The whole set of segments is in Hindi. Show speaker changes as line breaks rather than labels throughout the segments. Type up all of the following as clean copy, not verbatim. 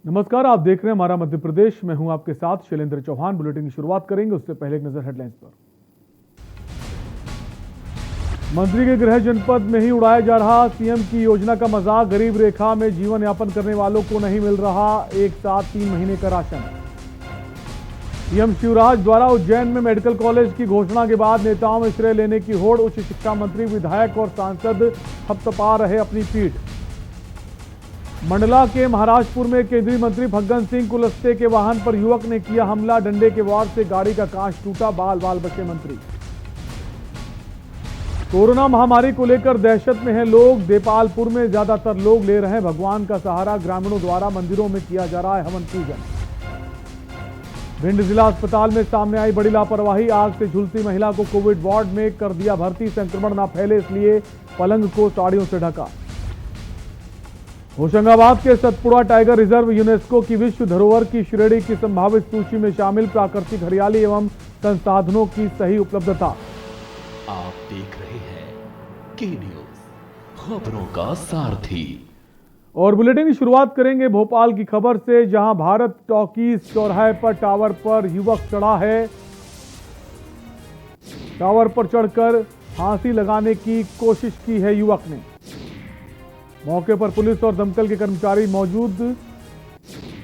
नमस्कार, आप देख रहे हैं हमारा मध्य प्रदेश। मैं हूं आपके साथ शैलेंद्र चौहान। बुलेटिन की शुरुआत करेंगे उससे पहले एक नजर हेडलाइंस पर। मंत्री के गृह जनपद में ही उड़ाया जा रहा सीएम की योजना का मजाक। गरीब रेखा में जीवन यापन करने वालों को नहीं मिल रहा एक साथ 3 महीने का राशन। सीएम शिवराज द्वारा उज्जैन में मेडिकल कॉलेज की घोषणा के बाद नेताओं में श्रेय लेने की होड़। उच्च शिक्षा मंत्री, विधायक और सांसद थपथपा रहे अपनी पीठ। मंडला के महाराजपुर में केंद्रीय मंत्री फग्गन सिंह कुलस्ते के वाहन पर युवक ने किया हमला। डंडे के वार से गाड़ी का कांच टूटा, बाल बाल बचे मंत्री। कोरोना महामारी को लेकर दहशत में हैं लोग। देपालपुर में ज्यादातर लोग ले रहे हैं भगवान का सहारा। ग्रामीणों द्वारा मंदिरों में किया जा रहा है हवन पूजन। भिंड जिला अस्पताल में सामने आई बड़ी लापरवाही। आग से झुलसी महिला को कोविड वार्ड में कर दिया भर्ती। संक्रमण न फैले इसलिए पलंग को साड़ियों से ढका। होशंगाबाद के सतपुड़ा टाइगर रिजर्व यूनेस्को की विश्व धरोहर की श्रेणी की संभावित सूची में शामिल। प्राकृतिक हरियाली एवं संसाधनों की सही उपलब्धता।
आप देख रहे हैं के न्यूज, खबरों का सारथी।
और बुलेटिन की शुरुआत करेंगे भोपाल की खबर से, जहां भारत टॉकीज चौराहे पर टावर पर युवक चढ़ा है। टावर पर चढ़कर फांसी लगाने की कोशिश की है युवक ने। मौके पर पुलिस और दमकल के कर्मचारी मौजूद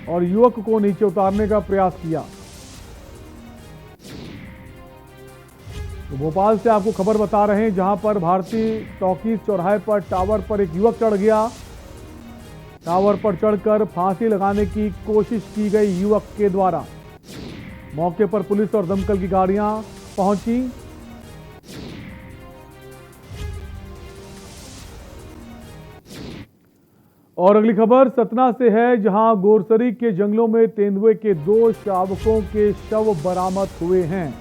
और युवक को नीचे उतारने का प्रयास किया। तो भोपाल से आपको खबर बता रहे हैं, जहां पर भारतीय टॉकीज चौराहे पर टावर पर एक युवक चढ़ गया। टावर पर चढ़कर फांसी लगाने की कोशिश की गई युवक के द्वारा। मौके पर पुलिस और दमकल की गाड़ियां पहुंची। और अगली खबर सतना से है, जहां गोरसरी के जंगलों में तेंदुए के 2 शावकों के शव बरामद हुए हैं।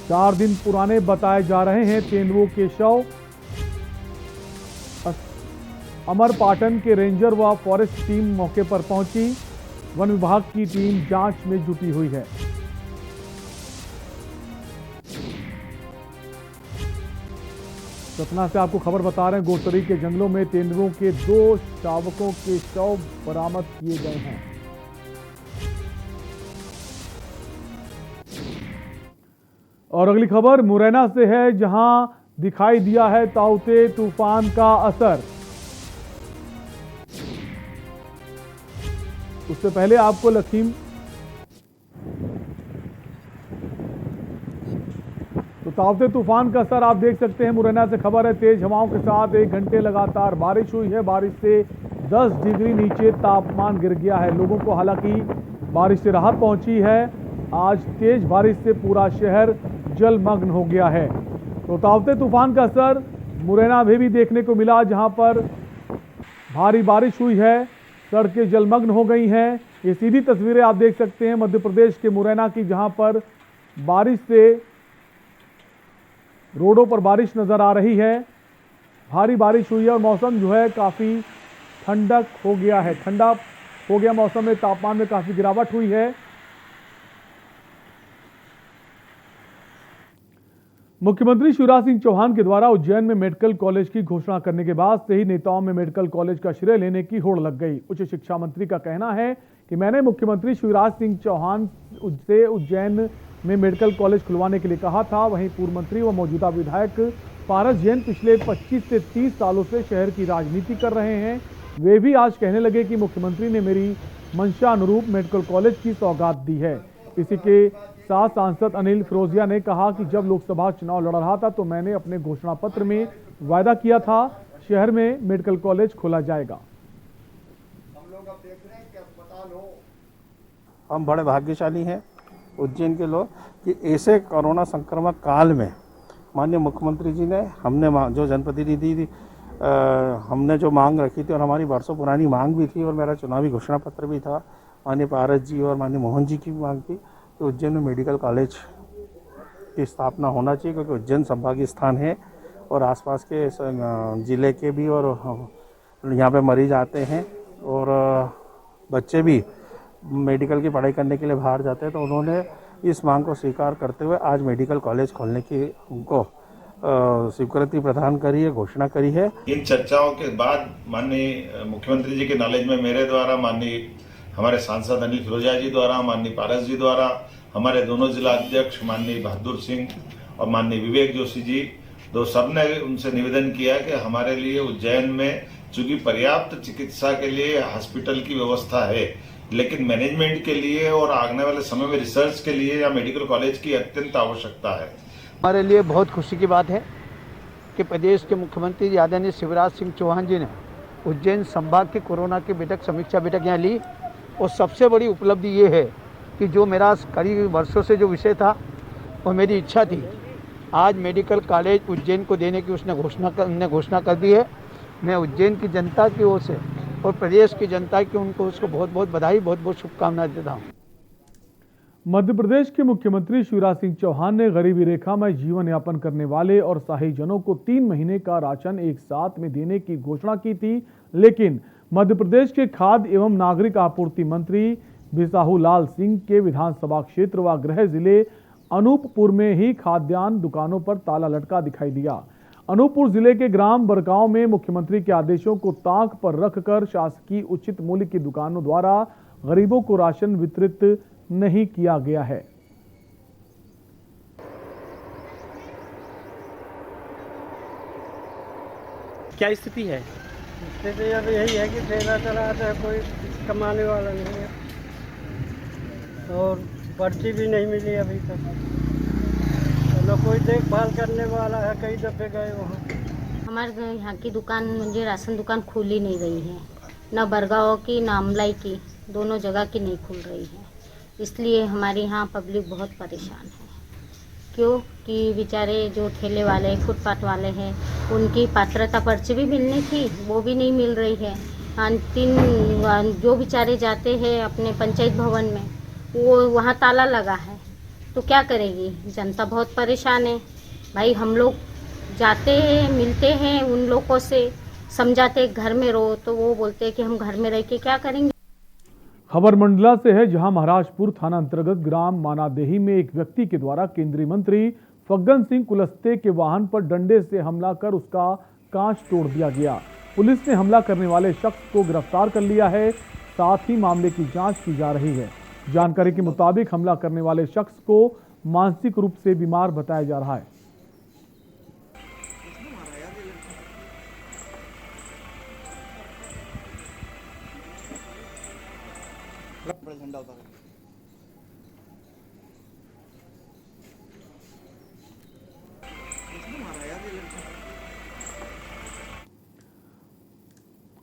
4 दिन पुराने बताए जा रहे हैं तेंदुओं के शव। अमरपाटन के रेंजर व फॉरेस्ट टीम मौके पर पहुंची। वन विभाग की टीम जांच में जुटी हुई है। सतना से आपको खबर बता रहे हैं, गोरसरी के जंगलों में तेंदुओं के 2 शावकों के शव बरामद किए गए हैं। और अगली खबर मुरैना से है, जहां दिखाई दिया है ताउते तूफान का असर। उससे पहले आपको तो ताउते तूफान का असर आप देख सकते हैं। मुरैना से खबर है, तेज हवाओं के साथ 1 घंटे लगातार बारिश हुई है। बारिश से 10 डिग्री नीचे तापमान गिर गया है। लोगों को हालांकि बारिश से राहत पहुंची है। आज तेज बारिश से पूरा शहर जलमग्न हो गया है। तो ताउते तूफान का असर मुरैना में भी देखने को मिला, जहां पर भारी बारिश हुई है, सड़कें जलमग्न हो गई हैं। ये सीधी तस्वीरें आप देख सकते हैं मध्य प्रदेश के मुरैना की, जहां पर बारिश से रोडों पर बारिश नजर आ रही है। भारी बारिश हुई है और मौसम जो है काफी ठंडक हो गया है। ठंडा हो गया मौसम में, तापमान में काफी गिरावट हुई है। मुख्यमंत्री शिवराज सिंह चौहान के द्वारा उज्जैन में मेडिकल कॉलेज की घोषणा करने के बाद से ही नेताओं में मेडिकल कॉलेज का श्रेय लेने की होड़ लग गई। उच्च शिक्षा मंत्री का कहना है कि मैंने मुख्यमंत्री शिवराज सिंह चौहान से उज्जैन में मेडिकल कॉलेज खुलवाने के लिए कहा था। वहीं पूर्व मंत्री व मौजूदा विधायक पारस जैन पिछले 25 से 30 सालों से शहर की राजनीति कर रहे हैं। वे भी आज कहने लगे कि मुख्यमंत्री ने मेरी मंशा अनुरूप मेडिकल कॉलेज की सौगात दी है। इसी के साथ सांसद अनिल फिरोजिया ने कहा कि जब लोकसभा चुनाव लड़ रहा था तो मैंने अपने घोषणा पत्र में वायदा किया था शहर में मेडिकल कॉलेज खोला जाएगा।
हम लोग अब देख रहे हैं कि अस्पताल हो।
हम बड़े भाग्यशाली हैं उज्जैन के लोग कि ऐसे कोरोना संक्रमण काल में माननीय मुख्यमंत्री जी ने हमने जो जनप्रतिनिधि हमने जो मांग रखी थी और हमारी वर्षों पुरानी मांग भी थी और मेरा चुनावी घोषणा पत्र भी था, माननीय पारस जी और माननीय मोहन जी की भी मांग थी कि उज्जैन में मेडिकल कॉलेज की स्थापना होना चाहिए, क्योंकि उज्जैन संभागीय स्थान है और आसपास के ज़िले के भी और यहाँ पे मरीज आते हैं और बच्चे भी मेडिकल की पढ़ाई करने के लिए बाहर जाते हैं। तो उन्होंने इस मांग को स्वीकार करते हुए आज मेडिकल कॉलेज खोलने की उनको स्वीकृति प्रदान करी है, घोषणा करी है।
इन चर्चाओं के बाद माननीय मुख्यमंत्री जी के नॉलेज में मेरे द्वारा, माननीय हमारे सांसद अनिल फिरोजिया जी द्वारा, माननीय पारस जी द्वारा, हमारे दोनों जिला अध्यक्ष माननीय बहादुर सिंह और माननीय विवेक जोशी जी, दो सबने उनसे निवेदन किया कि हमारे लिए उज्जैन में चूंकि पर्याप्त चिकित्सा के लिए हॉस्पिटल की व्यवस्था है, लेकिन मैनेजमेंट के लिए और आने वाले समय में रिसर्च के लिए या मेडिकल कॉलेज की अत्यंत आवश्यकता है।
हमारे लिए बहुत खुशी की बात है कि प्रदेश के मुख्यमंत्री आदरणीय शिवराज सिंह चौहान जी ने उज्जैन संभाग की कोरोना की समीक्षा बैठक यहाँ ली। और सबसे बड़ी उपलब्धि ये है कि जो मेरा कई वर्षों से जो विषय था और मेरी इच्छा थी, आज मेडिकल कॉलेज उज्जैन को देने की उसने घोषणा कर दी है। मैं उज्जैन की जनता की ओर से और प्रदेश की जनता की उसको बहुत बहुत बधाई, बहुत बहुत शुभकामनाएं देता हूँ।
मध्य प्रदेश के मुख्यमंत्री शिवराज सिंह चौहान ने गरीबी रेखा में जीवन यापन करने वाले और सहायजनों को 3 महीने का राशन एक साथ में देने की घोषणा की थी, लेकिन मध्य प्रदेश के खाद्य एवं नागरिक आपूर्ति मंत्री बिसाहू लाल सिंह के विधानसभा क्षेत्र व गृह जिले अनूपपुर में ही खाद्यान्न दुकानों पर ताला लटका दिखाई दिया। अनूपपुर जिले के ग्राम बरगांव में मुख्यमंत्री के आदेशों को ताक पर रखकर शासकीय उचित मूल्य की दुकानों द्वारा गरीबों को राशन वितरित नहीं किया गया है।
क्या स्थिति है?
स्थिति अब यही है कि ठेला चलाता है, कोई कमाने वाला नहीं है और पर्ची भी नहीं मिली अभी तक। न कोई देखभाल करने वाला है, कई दफे गए वहाँ।
हमारे यहाँ की दुकान मुझे राशन दुकान खुली नहीं रही है, न बरगांव की न अमलाई की, दोनों जगह की नहीं खुल रही है। इसलिए हमारे यहाँ पब्लिक बहुत परेशान है। क्यों कि बेचारे जो ठेले वाले फुटपाथ वाले हैं उनकी पात्रता पर्ची भी मिलनी थी, वो भी नहीं मिल रही है। अंतिम जो बेचारे जाते हैं अपने पंचायत भवन में, वो वहाँ ताला लगा है, तो क्या करेगी जनता? बहुत परेशान है भाई। हम लोग जाते हैं, मिलते हैं उन लोगों से, समझाते घर में रहो, तो वो बोलते हैं कि हम घर में रह के क्या करेंगे।
खबर मंडला से है, जहां महाराजपुर थाना अंतर्गत ग्राम मानादेही में एक व्यक्ति के द्वारा केंद्रीय मंत्री फग्गन सिंह कुलस्ते के वाहन पर डंडे से हमला कर उसका कांच तोड़ दिया गया। पुलिस ने हमला करने वाले शख्स को गिरफ्तार कर लिया है, साथ ही मामले की जांच की जा रही है। जानकारी के मुताबिक हमला करने वाले शख्स को मानसिक रूप से बीमार बताया जा रहा है।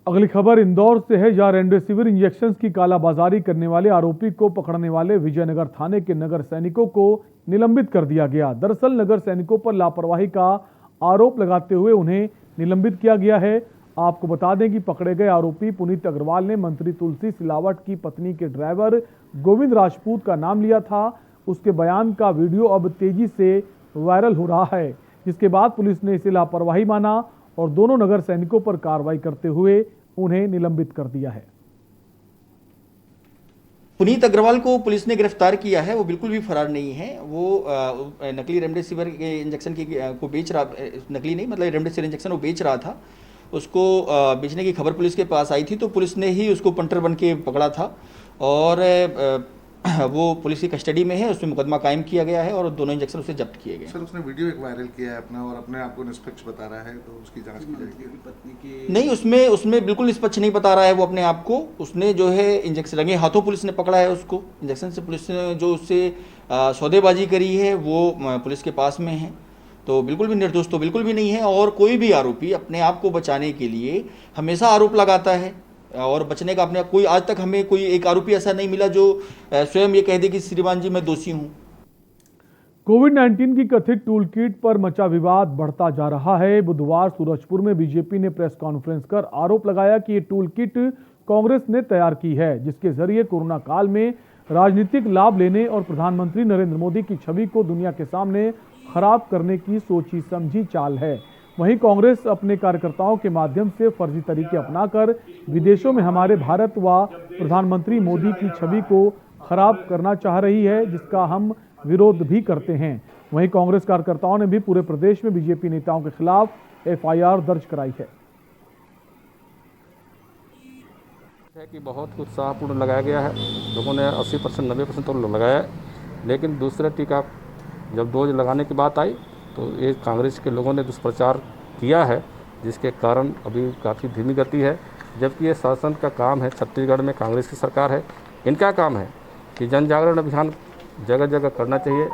अगली खबर इंदौर से है, जहां रेमडेसिविर इंजेक्शन की कालाबाजारी करने वाले आरोपी को पकड़ने वाले विजयनगर थाने के नगर सैनिकों को निलंबित कर दिया गया। दरअसल नगर सैनिकों पर लापरवाही का आरोप लगाते हुए उन्हें निलंबित किया गया है। आपको बता दें कि पकड़े गए आरोपी पुनीत अग्रवाल ने मंत्री तुलसी सिलावट की पत्नी के ड्राइवर गोविंद राजपूत का नाम लिया था। उसके बयान का वीडियो अब तेजी से वायरल हो रहा है, जिसके बाद पुलिस ने इसे लापरवाही माना और दोनों नगर सैनिकों पर कार्रवाई करते हुए उन्हें निलंबित कर दिया है।
पुनीत अग्रवाल को पुलिस ने गिरफ्तार किया है, वो बिल्कुल भी फरार नहीं है। वो नकली रेमडेसिविर के इंजेक्शन को बेच रहा, नकली नहीं मतलब रेमडेसिविर इंजेक्शन वो बेच रहा था। उसको बेचने की खबर पुलिस के पास आई थी, तो पुलिस ने ही उसको पंटर बन के पकड़ा था और वो पुलिस की कस्टडी में है। उसमें मुकदमा कायम किया गया है और दोनों इंजेक्शन उसे जब्त किए गए।
सर उसने वीडियो एक वायरल किया है अपना और अपने आप को निष्पक्ष बता रहा है, तो उसकी जांच की जाएगी। पत्नी की नहीं, उसमें बिल्कुल निष्पक्ष नहीं बता रहा है वो अपने आप को। उसने जो है इंजेक्शन रंगे हाथों पुलिस ने पकड़ा है उसको। इंजेक्शन से पुलिस ने जो उससे सौदेबाजी करी है वो पुलिस के पास में है, तो बिल्कुल भी निर्दोष तो बिल्कुल भी नहीं है। और कोई भी आरोपी अपने आप को बचाने के लिए हमेशा आरोप लगाता है और बचने का अपने कोई आज तक हमें कोई एक आरोपी ऐसा नहीं मिला जो स्वयं ये कह दे कि श्रीमान जी मैं दोषी हूं।
कोविड-19 की कथित टूल किट पर मचा विवाद बढ़ता जा रहा है। बुधवार सूरजपुर में बीजेपी ने प्रेस कॉन्फ्रेंस कर आरोप लगाया कि ये टूल किट कांग्रेस ने तैयार की है, जिसके जरिए कोरोना काल में राजनीतिक लाभ लेने और प्रधानमंत्री नरेंद्र मोदी की छवि को दुनिया के सामने खराब करने की सोची समझी चाल है। वहीं कांग्रेस अपने कार्यकर्ताओं के माध्यम से फर्जी तरीके अपनाकर विदेशों में हमारे भारत व प्रधानमंत्री मोदी की छवि को खराब करना चाह रही है, जिसका हम विरोध भी करते हैं। वहीं कांग्रेस कार्यकर्ताओं ने भी पूरे प्रदेश में बीजेपी नेताओं के खिलाफ एफआईआर दर्ज कराई है।
कि बहुत उत्साहपूर्ण लगाया गया है, लोगों ने 80% 90% तो लगाया है, लेकिन दूसरा टीका जब डोज लगाने की बात आई तो ये कांग्रेस के लोगों ने दुष्प्रचार किया है, जिसके कारण अभी काफ़ी धीमी गति है। जबकि ये शासन का काम है, छत्तीसगढ़ में कांग्रेस की सरकार है, इनका काम है कि जन जागरण अभियान जगह जगह करना चाहिए।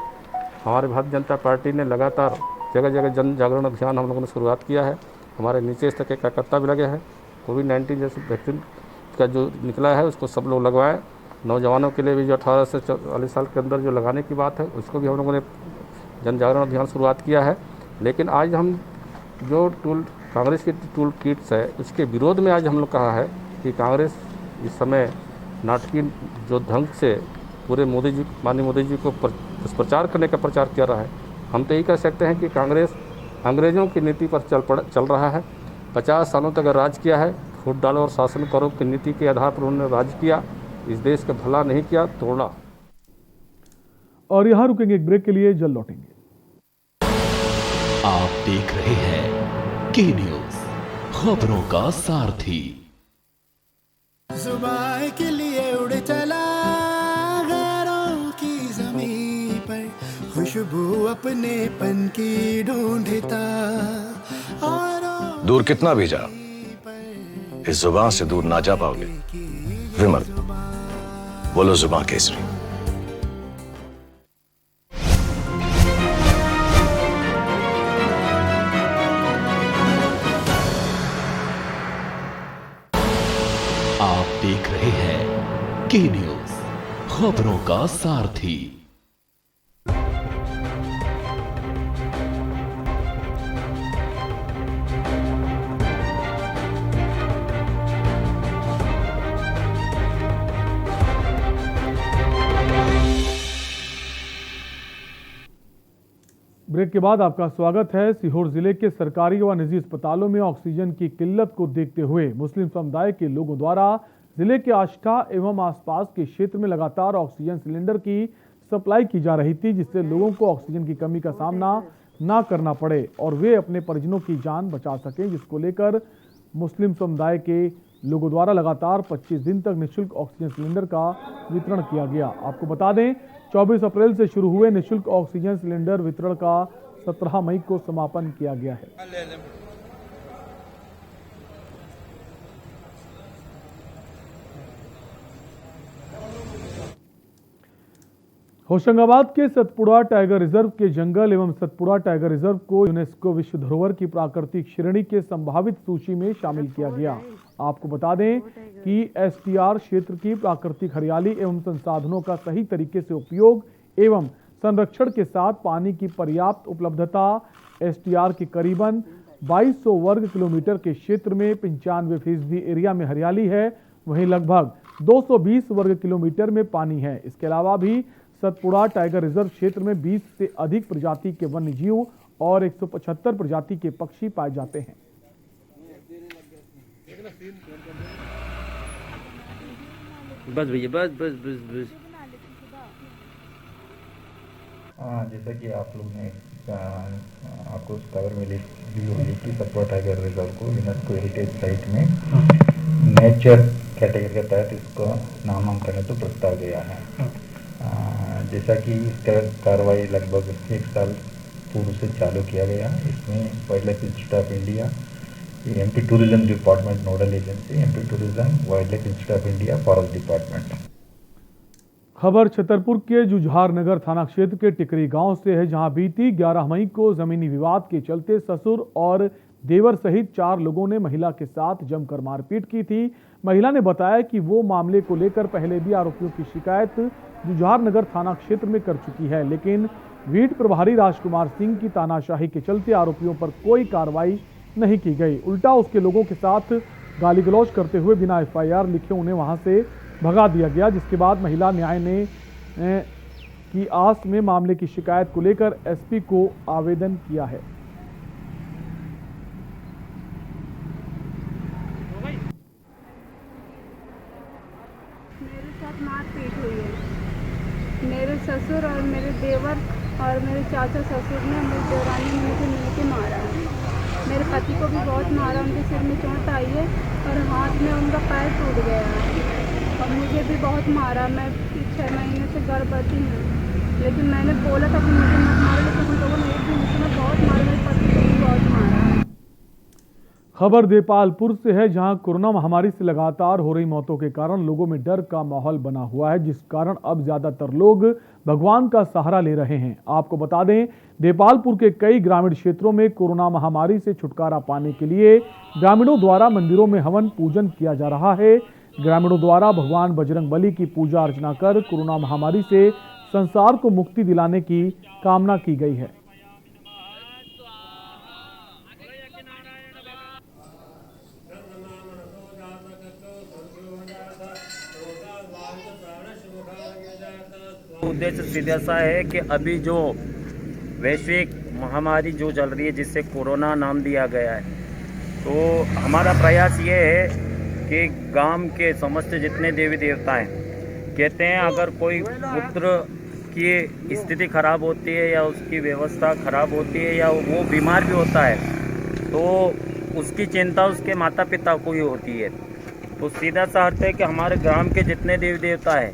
हमारे भारतीय जनता पार्टी ने लगातार जगह जगह जन जागरण अभियान हम लोगों ने शुरुआत किया है। हमारे नीचे स्तर के कार्यकर्ता भी लगे हैं। कोविड-19 जैसे वैक्सीन का जो निकला है उसको सब लोग लगवाएं। नौजवानों के लिए भी जो 18 से 40 साल के अंदर जो लगाने की बात है उसको भी हम लोगों ने जन जागरण अभियान शुरुआत किया है। लेकिन आज हम जो कांग्रेस की टूल किट्स है उसके विरोध में आज हम लोग कहा है कि कांग्रेस इस समय नाटकीय जो ढंग से पूरे माननीय मोदी जी को दुष्प्रचार करने का प्रचार कर रहा है। हम तो यही कह सकते हैं कि कांग्रेस अंग्रेज़ों की नीति पर चल रहा है। 50 सालों तक राज किया है, फूट डालो और शासन करो की नीति के आधार पर उन्होंने राज किया, इस देश का भला नहीं किया, तोड़ा।
और यहाँ रुकेंगे एक ब्रेक के लिए, जल्द लौटेंगे।
आप देख रहे हैं के न्यूज़, खबरों का सारथी।
जुबान के लिए उड़ चला गैरों की ज़मीं पर, खुशबू अपने पन की ढूंढता।
दूर कितना भी जा, इस जुबान से दूर ना जा पाओगे। विमल, बोलो जुबान केसरी।
आप देख रहे हैं के न्यूज़, खबरों का सारथी।
ब्रेक के बाद आपका स्वागत है। सीहोर जिले के सरकारी व निजी अस्पतालों में ऑक्सीजन की किल्लत को देखते हुए मुस्लिम समुदाय के लोगों द्वारा जिले के आष्टा एवं आसपास के क्षेत्र में लगातार ऑक्सीजन सिलेंडर की सप्लाई की जा रही थी, जिससे लोगों को ऑक्सीजन की कमी का सामना ना करना पड़े और वे अपने परिजनों की जान बचा सकें, जिसको लेकर मुस्लिम समुदाय के लोगों द्वारा लगातार 25 दिन तक निःशुल्क ऑक्सीजन सिलेंडर का वितरण किया गया। आपको बता दें, 24 अप्रैल से शुरू हुए निःशुल्क ऑक्सीजन सिलेंडर वितरण का 17 मई को समापन किया गया है। होशंगाबाद के सतपुड़ा टाइगर रिजर्व के जंगल एवं सतपुड़ा टाइगर रिजर्व को यूनेस्को विश्व धरोहर की प्राकृतिक श्रेणी के संभावित सूची में शामिल किया गया। आपको बता दें कि एसटीआर क्षेत्र की प्राकृतिक हरियाली एवं संसाधनों का सही तरीके से उपयोग एवं संरक्षण के साथ पानी की पर्याप्त उपलब्धता, एसटीआर के करीबन 2200 वर्ग किलोमीटर के क्षेत्र में 95% एरिया में हरियाली है, वहीं लगभग 220 वर्ग किलोमीटर में पानी है। इसके अलावा भी सतपुड़ा टाइगर रिजर्व क्षेत्र में 20 से अधिक प्रजाति के वन्य जीव और 175 प्रजाति के पक्षी पाए जाते हैं।
बस भैया, बस।
जैसा कि आप लोग ने आपको उस खबर में दी होगी कि सतपुड़ा टाइगर रिजर्व को यूनेस्को हेरिटेज साइट में नेचर कैटेगरी के तहत इसका नामांकन तो प्रस्ताव गया है। जैसा कि इसका कार्रवाई लगभग 1 साल पूर्व से चालू किया गया। इसमें wild life institute of India, MP tourism department nodal agency, MP tourism, wild life institute of India, forest department.
खबर छतरपुर के जुझार नगर थाना क्षेत्र के टिकरी गांव से है, जहां बीती 11 मई को जमीनी विवाद के चलते ससुर और देवर सहित 4 लोगों ने महिला के साथ जमकर मारपीट की थी। महिला ने बताया कि वो मामले को लेकर पहले भी आरोपियों की शिकायत जुझार नगर थाना क्षेत्र में कर चुकी है, लेकिन वीट प्रभारी राजकुमार सिंह की तानाशाही के चलते आरोपियों पर कोई कार्रवाई नहीं की गई। उल्टा उसके लोगों के साथ गाली गलौज करते हुए बिना एफआईआर लिखे उन्हें वहां से भगा दिया गया, जिसके बाद महिला न्याय ने की आस में मामले की शिकायत को लेकर एसपी को आवेदन किया है।
मेरे साथ मारपीट हुई है। मेरे ससुर और मेरे देवर और मेरे चाचा ससुर ने, मेरी देवरानी ने मुझे मिल के मारा है। मेरे पति को भी बहुत मारा, उनके सिर में चोट आई है और हाथ में उनका पैर टूट गया है और मुझे भी बहुत मारा। मैं 6 महीने से गर्भवती हूँ, लेकिन मैंने बोला था कि मुझे मत मारो, लेकिन उन लोगों ने एक दिन मुझे बहुत मारा, मेरे पति को भी बहुत मारा है।
खबर देपालपुर से है, जहां कोरोना महामारी से लगातार हो रही मौतों के कारण लोगों में डर का माहौल बना हुआ है, जिस कारण अब ज्यादातर लोग भगवान का सहारा ले रहे हैं। आपको बता दें, देपालपुर के कई ग्रामीण क्षेत्रों में कोरोना महामारी से छुटकारा पाने के लिए ग्रामीणों द्वारा मंदिरों में हवन पूजन किया जा रहा है। ग्रामीणों द्वारा भगवान बजरंगबली की पूजा अर्चना कर कोरोना महामारी से संसार को मुक्ति दिलाने की कामना की गई है।
उद्देश्य सीधा सा है कि अभी जो वैश्विक महामारी जो चल रही है, जिससे कोरोना नाम दिया गया है, तो हमारा प्रयास ये है कि गांव के समस्त जितने देवी देवता हैं, कहते हैं अगर कोई पुत्र की स्थिति खराब होती है या उसकी व्यवस्था खराब होती है या वो बीमार भी होता है, तो उसकी चिंता उसके माता पिता को ही होती है। तो सीधा सा अर्थ है कि हमारे ग्राम के जितने देवी देवता हैं,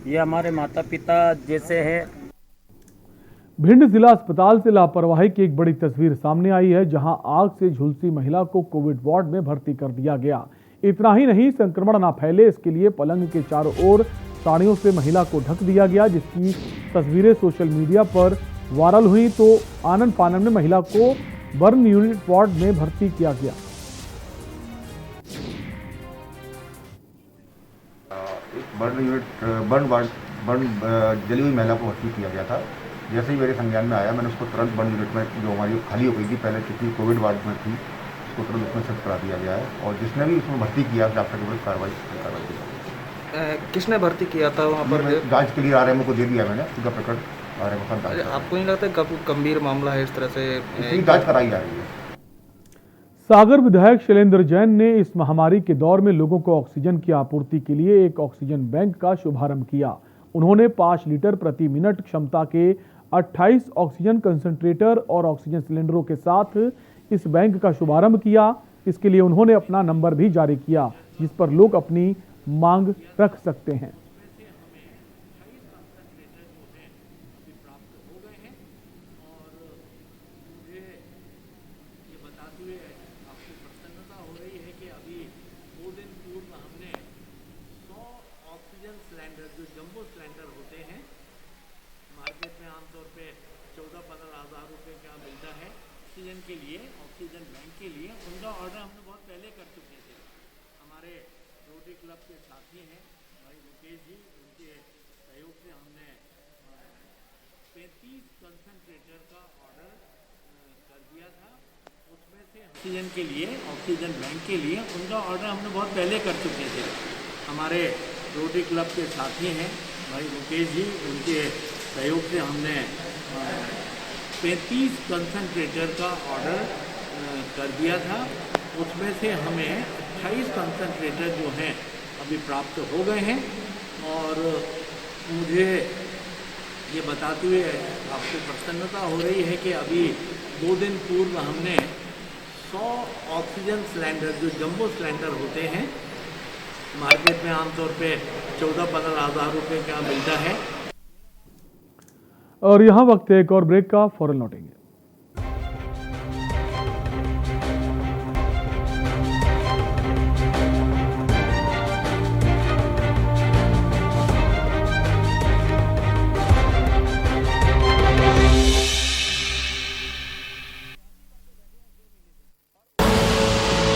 ये हमारे माता पिता जैसे हैं।
भिंड जिला अस्पताल से लापरवाही की एक बड़ी तस्वीर सामने आई है, जहां आग से झुलसी महिला को कोविड वार्ड में भर्ती कर दिया गया। इतना ही नहीं, संक्रमण ना फैले इसके लिए पलंग के चारों ओर साड़ियों से महिला को ढक दिया गया, जिसकी तस्वीरें सोशल मीडिया पर वायरल हुई। तो आनंद फानन में महिला को बर्न यूनिट वार्ड में भर्ती किया गया।
बर्न जली हुई महिला को भर्ती किया गया था। जैसे ही मेरे संज्ञान में आया, मैंने उसको तुरंत बर्न यूनिट में, जो हमारी खाली हो गई थी पहले, चूँकि कोविड वार्ड में थी, उसको तुरंत उसमें शिफ्ट करा दिया गया है। और जिसने भी उसमें भर्ती किया, डॉक्टर के विरुद्ध कार्रवाई की।
किसने भर्ती किया था वहाँ पर?
जांच के लिए आरएमओ को दे दिया मैंने, पूरा प्रकरण आरएमओ का जांच।
आपको नहीं लगता गंभीर मामला है इस तरह से?
इसकी जांच कराई जा रही है।
सागर विधायक शैलेंद्र जैन ने इस महामारी के दौर में लोगों को ऑक्सीजन की आपूर्ति के लिए एक ऑक्सीजन बैंक का शुभारंभ किया। उन्होंने 5 लीटर प्रति मिनट क्षमता के 28 ऑक्सीजन कंसंट्रेटर और ऑक्सीजन सिलेंडरों के साथ इस बैंक का शुभारंभ किया। इसके लिए उन्होंने अपना नंबर भी जारी किया, जिस पर लोग अपनी मांग रख सकते हैं।
के लिए ऑक्सीजन बैंक के लिए उनका ऑर्डर हमने बहुत पहले कर चुके थे। हमारे रोटरी क्लब के साथी हैं भाई मुकेश जी, उनके सहयोग से हमने 35 कंसंट्रेटर का ऑर्डर कर दिया था। उसमें से ऑक्सीजन के लिए ऑक्सीजन बैंक के लिए उनका ऑर्डर हमने बहुत पहले कर चुके थे। हमारे रोटरी क्लब के साथी हैं भाई मुकेश जी, उनके सहयोग से हमने 35 कंसंट्रेटर का ऑर्डर कर दिया था। उसमें से हमें 28 कंसंट्रेटर जो हैं अभी प्राप्त हो गए हैं। और मुझे ये बताते हुए आपको प्रसन्नता हो रही है कि अभी 2 दिन पूर्व हमने 100 ऑक्सीजन सिलेंडर, जो जंबो सिलेंडर होते हैं, मार्केट में आमतौर पे 14-15 हज़ार रुपये का मिलता है।
और यहाँ वक्त है एक और ब्रेक का, फौरन लौटेंगे।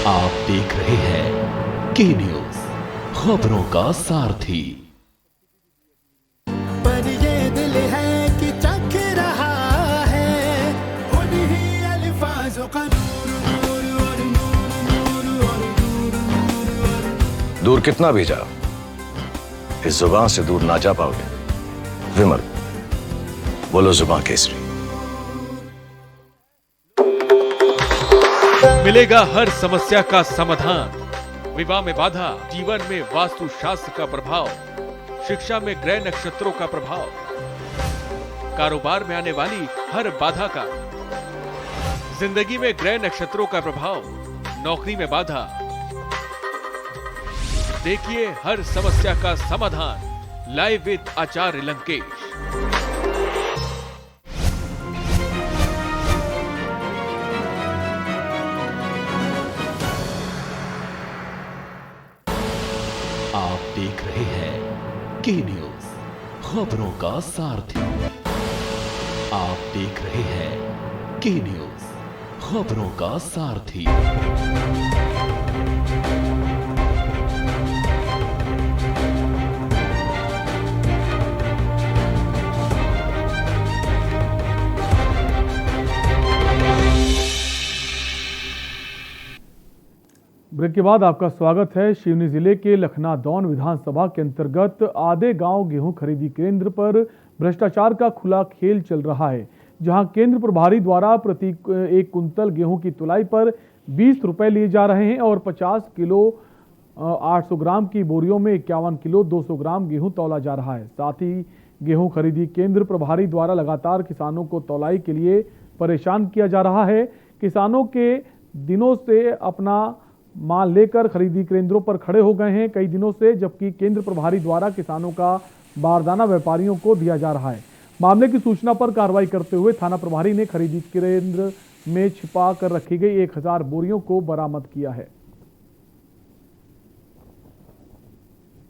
आप देख रहे हैं के न्यूज, खबरों का सारथी।
पर ये दिल है कि चख रहा है उन्हीं अल्फाजों का
दूर कितना भी जाओ, इस जुबान से दूर ना जा पाओगे। विमल, बोलो जुबान केसरी।
मिलेगा हर समस्या का समाधान। विवाह में बाधा, जीवन में वास्तु शास्त्र का प्रभाव, शिक्षा में ग्रह नक्षत्रों का प्रभाव, कारोबार में आने वाली हर बाधा का, जिंदगी में ग्रह नक्षत्रों का प्रभाव, नौकरी में बाधा। देखिए हर समस्या का समाधान लाइव विद आचार्य लंकेश।
आप देख रहे हैं के न्यूज, खबरों का सारथी। आप देख रहे हैं के न्यूज, खबरों का सारथी।
ब्रेक के बाद आपका स्वागत है। सिवनी जिले के लखनादौन विधानसभा के अंतर्गत आधे गांव गेहूं खरीदी केंद्र पर भ्रष्टाचार का खुला खेल चल रहा है, जहां केंद्र प्रभारी द्वारा प्रति 1 कुंतल गेहूं की तुलाई पर 20 रुपए लिए जा रहे हैं और 50 किलो 800 ग्राम की बोरियों में 51 किलो 200 ग्राम गेहूं तौला जा रहा है। साथ ही गेहूं खरीदी केंद्र प्रभारी द्वारा लगातार किसानों को तौलाई के लिए परेशान किया जा रहा है। किसानों के दिनों से अपना माल लेकर खरीदी केंद्रों पर खड़े हो गए हैं कई दिनों से, जबकि केंद्र प्रभारी द्वारा किसानों का बारदाना व्यापारियों को दिया जा रहा है। मामले की सूचना पर कार्रवाई करते हुए थाना प्रभारी ने खरीदी केंद्र में छिपा कर रखी गई 1000 बोरियों को बरामद किया है।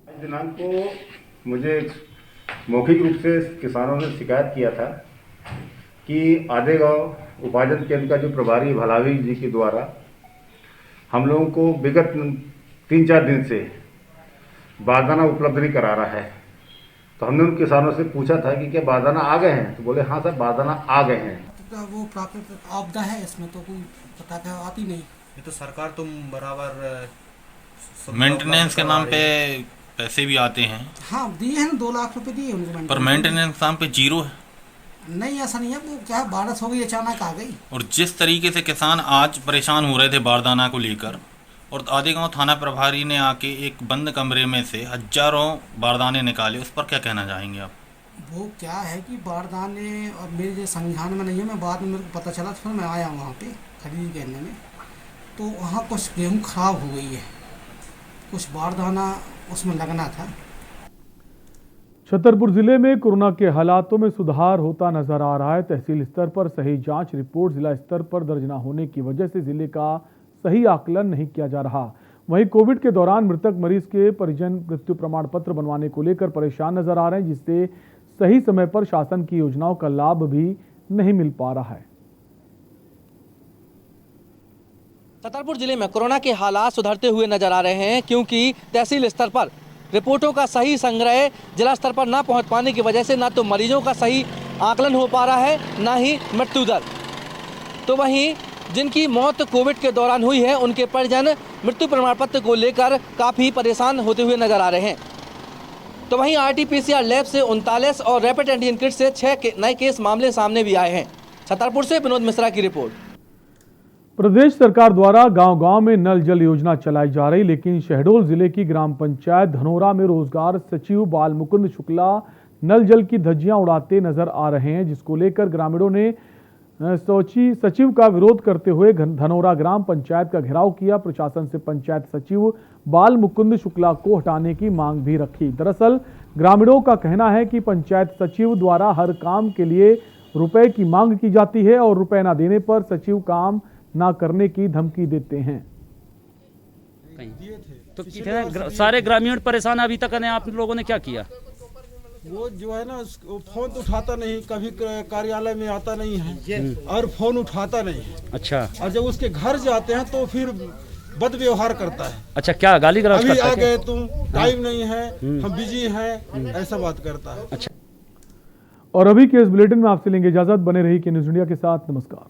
आज दिनांक को मुझे मौखिक रूप से किसानों ने शिकायत किया था कि आधे गांव उपार्जन केंद्र का जो प्रभारी भलावी जी के द्वारा हम लोगों को विगत 3-4 दिन से बारदाना उपलब्ध नहीं करा रहा है। तो हमने उन किसानों से पूछा था कि क्या बारदाना आ गए हैं, तो बोले हाँ सर बारदाना आ गए हैं।
तो वो प्राकृतिक आपदा है, इसमें तो कोई पता क्या आती नहीं।
ये तो सरकार तुम बराबर मेंटेनेंस के नाम पे पैसे भी आते हैं।
हाँ दिए हैं, 2 लाख रुपए दिए उनको,
पर मेंटेनेंस के नाम पे 0 है।
नहीं ऐसा नहीं है, वो क्या बारिश हो गई अचानक आ गई।
और जिस तरीके से किसान आज परेशान हो रहे थे बारदाना को लेकर, और आधे गांव थाना प्रभारी ने आके एक बंद कमरे में से हजारों बारदाने निकाले, उस पर क्या कहना चाहेंगे आप?
वो क्या है कि बारदाने और मेरे संज्ञान में नहीं है, मैं बाद में मेरे को पता चला तो फिर मैं आया वहाँ पे खरीदी करने में, तो वहाँ कुछ गेहूँ खराब हो गई है, कुछ बारदाना उसमें लगना था।
छतरपुर जिले में कोरोना के हालातों में सुधार होता नजर आ रहा है। तहसील स्तर पर सही जांच रिपोर्ट जिला स्तर पर दर्ज न होने की वजह से जिले का सही आकलन नहीं किया जा रहा। वहीं कोविड के दौरान मृतक मरीज के परिजन मृत्यु प्रमाण पत्र बनवाने को लेकर परेशान नजर आ रहे हैं, जिससे सही समय पर शासन की योजनाओं का लाभ भी नहीं मिल पा रहा है।
छतरपुर जिले में कोरोना के हालात सुधरते हुए नजर आ रहे हैं, क्योंकि तहसील स्तर पर रिपोर्टों का सही संग्रह जिला स्तर पर ना पहुंच पाने की वजह से ना तो मरीजों का सही आकलन हो पा रहा है, ना ही मृत्यु दर। तो वहीं जिनकी मौत कोविड के दौरान हुई है, उनके परिजन मृत्यु प्रमाण पत्र को लेकर काफ़ी परेशान होते हुए नजर आ रहे हैं। तो वहीं RT-PCR लैब से 39 और रैपिड एंटीजन किट से 6 नए केस मामले सामने भी आए हैं। छतरपुर से विनोद मिश्रा की रिपोर्ट।
प्रदेश सरकार द्वारा गांव-गांव में नल जल योजना चलाई जा रही, लेकिन शहडोल जिले की ग्राम पंचायत धनोरा में रोजगार सचिव बाल मुकुंद शुक्ला नल जल की धज्जियां उड़ाते नजर आ रहे हैं, जिसको लेकर ग्रामीणों ने सचिव का विरोध करते हुए धनोरा ग्राम पंचायत का घेराव किया। प्रशासन से पंचायत सचिव बाल मुकुंद शुक्ला को हटाने की मांग भी रखी। दरअसल ग्रामीणों का कहना है कि पंचायत सचिव द्वारा हर काम के लिए रुपए की मांग की जाती है और रुपए न देने पर सचिव काम ना करने की धमकी देते हैं।
तो कितने सारे ग्रामीण परेशान अभी तक है, आप लोगों ने क्या किया?
वो जो है ना फोन तो उठाता नहीं, कभी कार्यालय में आता नहीं है और फोन उठाता नहीं है।
अच्छा।
और जब उसके घर जाते हैं तो फिर बद व्यवहार करता है।
अच्छा, क्या गाली गलौज करता है?
अभी आ गए तुम, टाइम नहीं है, हम बिजी हैं, ऐसा बात करता है।
अच्छा। और अभी के इस बुलेटिन में आपसे लेंगे इजाजत। बने रही के न्यूज़ इंडिया के साथ। नमस्कार।